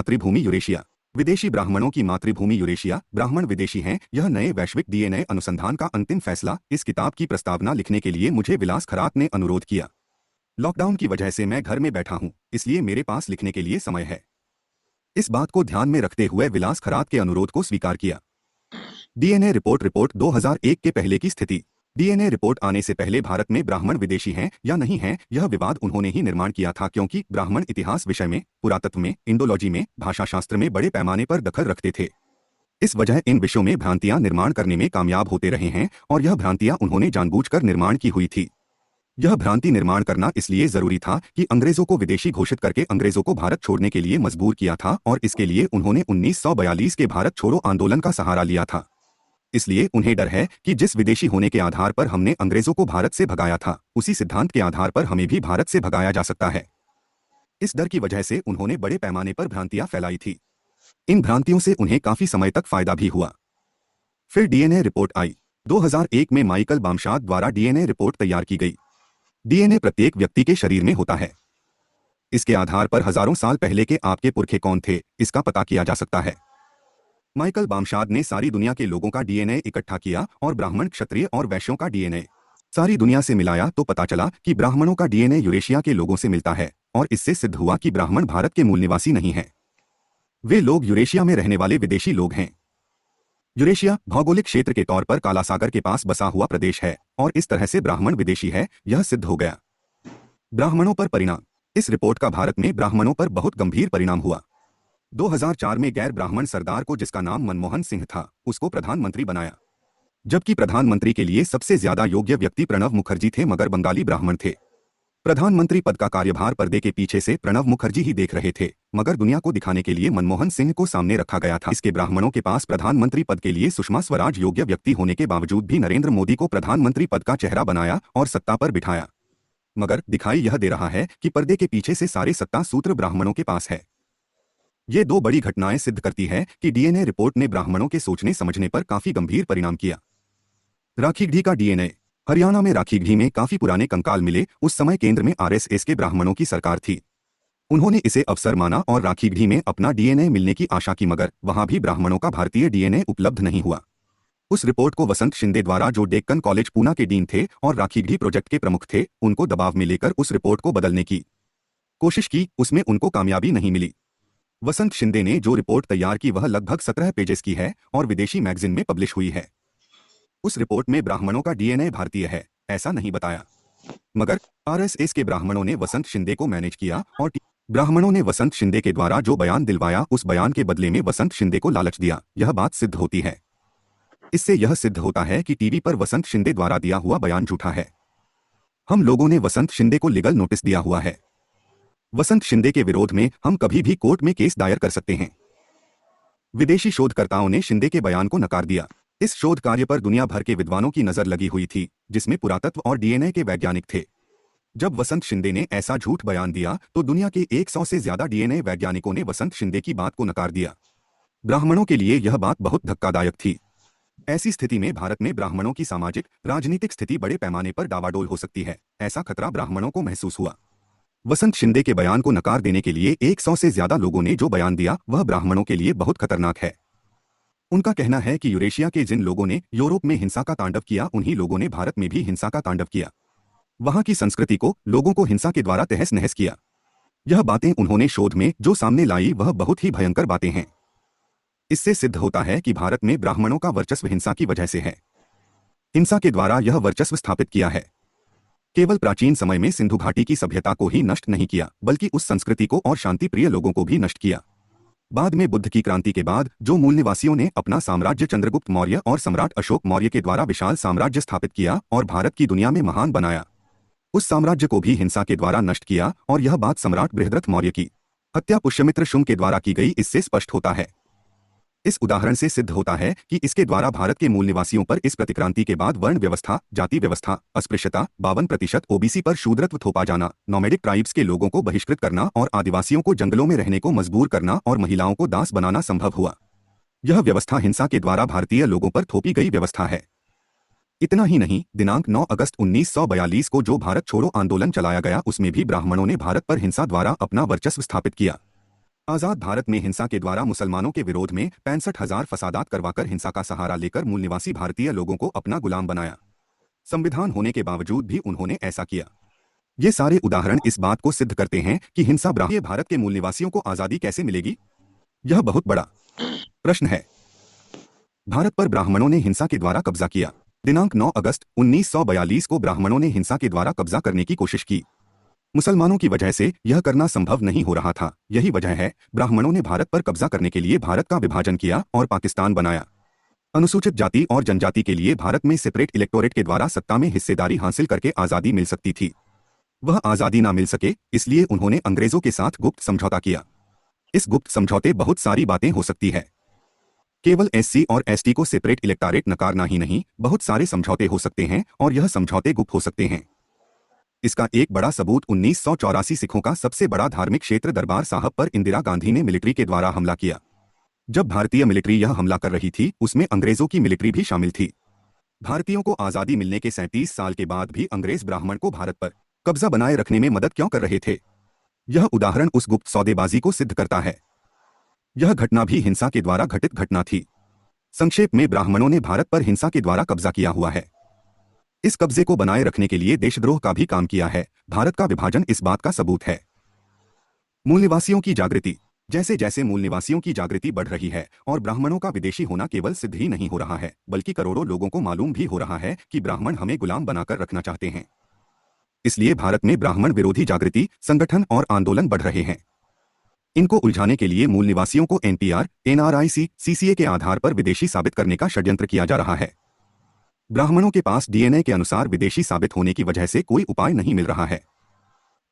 मातृभूमि यूरेशिया। विदेशी ब्राह्मणों की मातृभूमि यूरेशिया, ब्राह्मण विदेशी हैं। यह नए वैश्विक डीएनए अनुसंधान का अंतिम फैसला। इस किताब की प्रस्तावना लिखने के लिए मुझे विलास खरात ने अनुरोध किया। लॉकडाउन की वजह से मैं घर में बैठा हूं, इसलिए मेरे पास लिखने के लिए समय है। इस बात को ध्यान में रखते हुए विलास खरात के अनुरोध को स्वीकार किया। डीएनए रिपोर्ट 2001 के पहले की स्थिति। डीएनए रिपोर्ट आने से पहले भारत में ब्राह्मण विदेशी हैं या नहीं हैं, यह विवाद उन्होंने ही निर्माण किया था, क्योंकि ब्राह्मण इतिहास विषय में, पुरातत्व में, इंडोलॉजी में, भाषाशास्त्र में बड़े पैमाने पर दखल रखते थे। इस वजह इन विषयों में भ्रांतियां निर्माण करने में कामयाब होते रहे हैं, और यह भ्रांतियां उन्होंने जानबूझकर निर्माण की हुई थी। यह भ्रांति निर्माण करना इसलिए जरूरी था कि अंग्रेजों को विदेशी घोषित करके अंग्रेजों को भारत छोड़ने के लिए मजबूर किया था, और इसके लिए उन्होंने 1942 के भारत छोड़ो आंदोलन का सहारा लिया था। इसलिए उन्हें डर है कि जिस विदेशी होने के आधार पर हमने अंग्रेजों को भारत से भगाया था, उसी सिद्धांत के आधार पर हमें भी भारत से भगाया जा सकता है। इस डर की वजह से उन्होंने बड़े पैमाने पर भ्रांतियां फैलाई थी। इन भ्रांतियों से उन्हें काफी समय तक फायदा भी हुआ। फिर डीएनए रिपोर्ट आई। 2001 में माइकल बामशाद द्वारा डीएनए रिपोर्ट तैयार की गई। डीएनए प्रत्येक व्यक्ति के शरीर में होता है। इसके आधार पर हजारों साल पहले के आपके पुरखे कौन थे, इसका पता किया जा सकता है। माइकल बामशाद ने सारी दुनिया के लोगों का डीएनए इकट्ठा किया और ब्राह्मण, क्षत्रिय और वैश्यों का डीएनए सारी दुनिया से मिलाया, तो पता चला कि ब्राह्मणों का डीएनए यूरेशिया के लोगों से मिलता है, और इससे सिद्ध हुआ कि ब्राह्मण भारत के मूल निवासी नहीं हैं। वे लोग यूरेशिया में रहने वाले विदेशी लोग हैं। यूरेशिया भौगोलिक क्षेत्र के तौर पर काला सागर के पास बसा हुआ प्रदेश है, और इस तरह से ब्राह्मण विदेशी है, यह सिद्ध हो गया। ब्राह्मणों पर परिणाम। इस रिपोर्ट का भारत में ब्राह्मणों पर बहुत गंभीर परिणाम हुआ। 2004 में गैर ब्राह्मण सरदार को, जिसका नाम मनमोहन सिंह था, उसको प्रधानमंत्री बनाया, जबकि प्रधानमंत्री के लिए सबसे ज्यादा योग्य व्यक्ति प्रणब मुखर्जी थे, मगर बंगाली ब्राह्मण थे। प्रधानमंत्री पद का कार्यभार पर्दे के पीछे से प्रणब मुखर्जी ही देख रहे थे, मगर दुनिया को दिखाने के लिए मनमोहन सिंह को सामने रखा गया था। इसके ब्राह्मणों के पास प्रधानमंत्री पद के लिए सुषमा स्वराज योग्य व्यक्ति होने के बावजूद भी नरेंद्र मोदी को प्रधानमंत्री पद का चेहरा बनाया और सत्ता पर बिठाया। मगर दिखाई यह दे रहा है कि पर्दे के पीछे से सारे सत्ता सूत्र ब्राह्मणों के पास है। ये दो बड़ी घटनाएं सिद्ध करती है कि डीएनए रिपोर्ट ने ब्राह्मणों के सोचने समझने पर काफी गंभीर परिणाम किया। राखीगढ़ी का डीएनए। हरियाणा में राखीगढ़ी में काफी पुराने कंकाल मिले। उस समय केंद्र में आरएसएस के ब्राह्मणों की सरकार थी। उन्होंने इसे अवसर माना और राखीगढ़ी में अपना डीएनए मिलने की आशा की, मगर वहां भी ब्राह्मणों का भारतीय डीएनए उपलब्ध नहीं हुआ। उस रिपोर्ट को वसंत शिंदे द्वारा, जो डेक्कन कॉलेज पूना के डीन थे और राखीगढ़ी प्रोजेक्ट के प्रमुख थे, उनको दबाव में लेकर उस रिपोर्ट को बदलने की कोशिश की। उसमें उनको कामयाबी नहीं मिली। वसंत शिंदे ने जो रिपोर्ट तैयार की वह लगभग 17 पेजेस की है और विदेशी मैगजीन में पब्लिश हुई है। उस रिपोर्ट में ब्राह्मणों का डीएनए भारतीय है ऐसा नहीं बताया, मगर आरएसएस के ब्राह्मणों ने वसंत शिंदे को मैनेज किया और ब्राह्मणों ने वसंत शिंदे के द्वारा जो बयान दिलवाया, उस बयान के बदले में वसंत शिंदे को लालच दिया। यह बात सिद्ध होती है। इससे यह सिद्ध होता है कि टीवी पर वसंत शिंदे द्वारा दिया हुआ बयान झूठा है। हम लोगों ने वसंत शिंदे को लीगल नोटिस दिया हुआ है। वसंत शिंदे के विरोध में हम कभी भी कोर्ट में केस दायर कर सकते हैं। विदेशी शोधकर्ताओं ने शिंदे के बयान को नकार दिया। इस शोध कार्य पर दुनिया भर के विद्वानों की नजर लगी हुई थी, जिसमें पुरातत्व और डीएनए के वैज्ञानिक थे। जब वसंत शिंदे ने ऐसा झूठ बयान दिया तो दुनिया के 100 से ज्यादा डीएनए वैज्ञानिकों ने वसंत शिंदे की बात को नकार दिया। ब्राह्मणों के लिए यह बात बहुत धक्कादायक थी। ऐसी स्थिति में भारत में ब्राह्मणों की सामाजिक राजनीतिक स्थिति बड़े पैमाने पर डावाडोल हो सकती है, ऐसा खतरा ब्राह्मणों को महसूस हुआ। वसंत शिंदे के बयान को नकार देने के लिए 100 से ज्यादा लोगों ने जो बयान दिया वह ब्राह्मणों के लिए बहुत खतरनाक है। उनका कहना है कि यूरेशिया के जिन लोगों ने यूरोप में हिंसा का तांडव किया, उन्हीं लोगों ने भारत में भी हिंसा का तांडव किया। वहां की संस्कृति को, लोगों को हिंसा के द्वारा तहस नहस किया। यह बातें उन्होंने शोध में जो सामने लाई वह बहुत ही भयंकर बातें हैं। इससे सिद्ध होता है कि भारत में ब्राह्मणों का वर्चस्व हिंसा की वजह से है। हिंसा के द्वारा यह वर्चस्व स्थापित किया है। केवल प्राचीन समय में सिंधु घाटी की सभ्यता को ही नष्ट नहीं किया, बल्कि उस संस्कृति को और शांति प्रिय लोगों को भी नष्ट किया। बाद में बुद्ध की क्रांति के बाद जो मूल निवासियों ने अपना साम्राज्य चंद्रगुप्त मौर्य और सम्राट अशोक मौर्य के द्वारा विशाल साम्राज्य स्थापित किया और भारत की दुनिया में महान बनाया, उस साम्राज्य को भी हिंसा के द्वारा नष्ट किया। और यह बात सम्राट बृहद्रथ मौर्य की हत्या पुष्यमित्र शुंग के द्वारा की गई, इससे स्पष्ट होता है। इस उदाहरण से सिद्ध होता है कि इसके द्वारा भारत के मूल निवासियों पर इस प्रतिक्रांति के बाद वर्ण व्यवस्था, जाति व्यवस्था, अस्पृश्यता, 52% ओबीसी पर शूद्रत्व थोपा जाना, नॉमेडिक ट्राइब्स के लोगों को बहिष्कृत करना और आदिवासियों को जंगलों में रहने को मजबूर करना और महिलाओं को दास बनाना संभव हुआ। यह व्यवस्था हिंसा के द्वारा भारतीय लोगों पर थोपी गई व्यवस्था है। इतना ही नहीं, दिनांक 9 अगस्त 1942 को जो भारत छोड़ो आंदोलन चलाया गया, उसमें भी ब्राह्मणों ने भारत पर हिंसा द्वारा अपना वर्चस्व स्थापित किया। आजाद भारत में हिंसा के द्वारा मुसलमानों के विरोध में 65,000 फसादात करवाकर हिंसा का सहारा लेकर मूल निवासी भारतीय लोगों को अपना गुलाम बनाया। संविधान होने के बावजूद भी उन्होंने ऐसा किया। ये सारे उदाहरण इस बात को सिद्ध करते हैं कि हिंसा भारत के मूल निवासियों को आजादी कैसे मिलेगी? यह बहुत बड़ा प्रश्न है। भारत पर ब्राह्मणों ने हिंसा के द्वारा कब्जा किया। दिनांक 9 अगस्त 1942 को ब्राह्मणों ने हिंसा के द्वारा कब्जा करने की कोशिश की। मुसलमानों की वजह से यह करना संभव नहीं हो रहा था। यही वजह है ब्राह्मणों ने भारत पर कब्जा करने के लिए भारत का विभाजन किया और पाकिस्तान बनाया। अनुसूचित जाति और जनजाति के लिए भारत में सेपरेट इलेक्टोरेट के द्वारा सत्ता में हिस्सेदारी हासिल करके आजादी मिल सकती थी। वह आजादी ना मिल सके, इसलिए उन्होंने अंग्रेजों के साथ गुप्त समझौता किया। इस गुप्त समझौते बहुत सारी बातें हो सकती है। केवल एससी और एसटी को सेपरेट इलेक्टोरेट नकारना ही नहीं, बहुत सारे समझौते हो सकते हैं और यह समझौते गुप्त हो सकते हैं। इसका एक बड़ा सबूत 1984 सिखों का सबसे बड़ा धार्मिक क्षेत्र दरबार साहब पर इंदिरा गांधी ने मिलिट्री के द्वारा हमला किया। जब भारतीय मिलिट्री यह हमला कर रही थी, उसमें अंग्रेजों की मिलिट्री भी शामिल थी। भारतीयों को आजादी मिलने के 37 साल के बाद भी अंग्रेज ब्राह्मण को भारत पर कब्जा बनाए रखने में मदद क्यों कर रहे थे? यह उदाहरण उस गुप्त सौदेबाजी को सिद्ध करता है। यह घटना भी हिंसा के द्वारा घटित घटना थी। संक्षेप में, ब्राह्मणों ने भारत पर हिंसा के द्वारा कब्जा किया हुआ है। इस कब्जे को बनाए रखने के लिए देशद्रोह का भी काम किया है। भारत का विभाजन इस बात का सबूत है। मूल निवासियों की जागृति। जैसे जैसे मूल निवासियों की जागृति बढ़ रही है और ब्राह्मणों का विदेशी होना केवल सिद्ध ही नहीं हो रहा है, बल्कि करोड़ों लोगों को मालूम भी हो रहा है कि ब्राह्मण हमें गुलाम बनाकर रखना चाहते हैं। इसलिए भारत में ब्राह्मण विरोधी जागृति, संगठन और आंदोलन बढ़ रहे हैं। इनको उलझाने के लिए मूल निवासियों को एनपीआर, एनआरआई, सीसीए के आधार पर विदेशी साबित करने का षड्यंत्र किया जा रहा है। ब्राह्मणों के पास डीएनए के अनुसार विदेशी साबित होने की वजह से कोई उपाय नहीं मिल रहा है।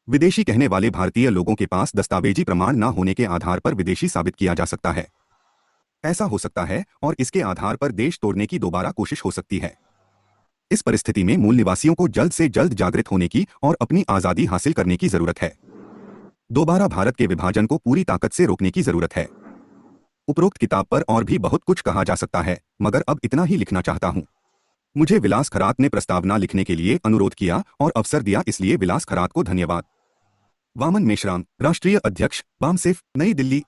विदेशी कहने वाले भारतीय लोगों के पास दस्तावेजी प्रमाण न होने के आधार पर विदेशी साबित किया जा सकता है। ऐसा हो सकता है और इसके आधार पर देश तोड़ने की दोबारा कोशिश हो सकती है। इस परिस्थिति में मूल निवासियों को जल्द से जल्द जागृत होने की और अपनी आजादी हासिल करने की जरूरत है। दोबारा भारत के विभाजन को पूरी ताकत से रोकने की जरूरत है। उपरोक्त किताब पर और भी बहुत कुछ कहा जा सकता है, मगर अब इतना ही लिखना चाहता हूं। मुझे विलास खरात ने प्रस्तावना लिखने के लिए अनुरोध किया और अवसर दिया, इसलिए विलास खरात को धन्यवाद। वामन मेश्राम, राष्ट्रीय अध्यक्ष, बामसेफ, नई दिल्ली।